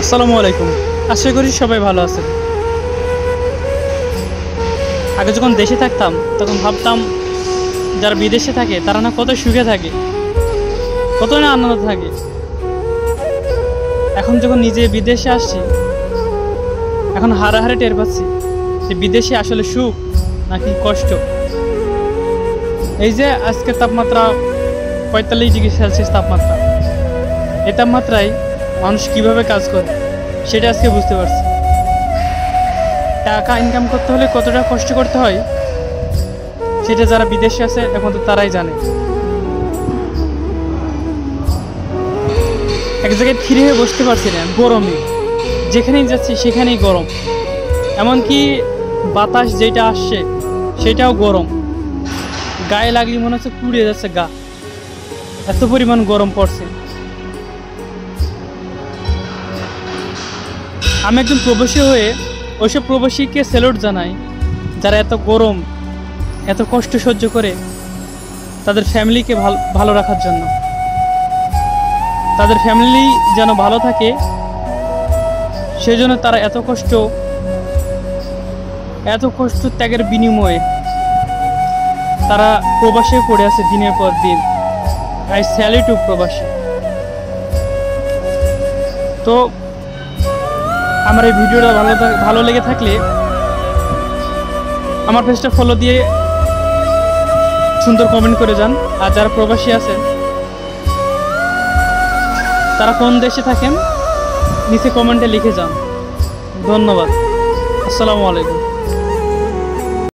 আসসালামু আলাইকুম। আশা করি সবাই ভালো আছেন। আগে যখন দেশে থাকতাম তখন ভাবতাম যারা বিদেশে থাকে তারা না কত সুখে থাকে, কত না আনন্দ থাকে। এখন যখন নিজে বিদেশে আসছি এখন হারাহারে টের পাচ্ছি যে বিদেশে আসলে সুখ নাকি কষ্ট। এই যে আজকের তাপমাত্রা 45°C তাপমাত্রা, এই তাপমাত্রায় মানুষ কিভাবে কাজ করে সেটা আজকে বুঝতে পারছি। টাকা ইনকাম করতে হলে কতটা কষ্ট করতে হয় সেটা যারা বিদেশে আছে এখন তো তারাই জানে। এক জায়গায় ফিরে হয়ে বসতে পারছি না, গরমে যেখানেই যাচ্ছি সেখানেই গরম। এমনকি বাতাস যেটা আসছে সেটাও গরম, গায়ে লাগলে মনে হচ্ছে পুড়ে যাচ্ছে গা, এত পরিমাণ গরম পড়ছে। আমি একজন প্রবাসী হয়ে ওইসব প্রবাসীকে স্যালুট জানাই যারা এত গরম এত কষ্ট সহ্য করে তাদের ফ্যামিলিকে ভালো রাখার জন্য, তাদের ফ্যামিলি যেন ভালো থাকে সেই জন্য তারা এত কষ্ট ত্যাগের বিনিময়ে তারা প্রবাসে পড়ে আছে দিনের পর দিন। আই স্যালুট টু প্রবাসী। তো আমার এই ভিডিওটা ভালো লেগে থাকলে আমার পেজটা ফলো দিয়ে সুন্দর কমেন্ট করে যান। আর যারা প্রবাসী আছেন তারা কোন দেশে থাকেন নিচে কমেন্টে লিখে যান। ধন্যবাদ। আসসালামু আলাইকুম।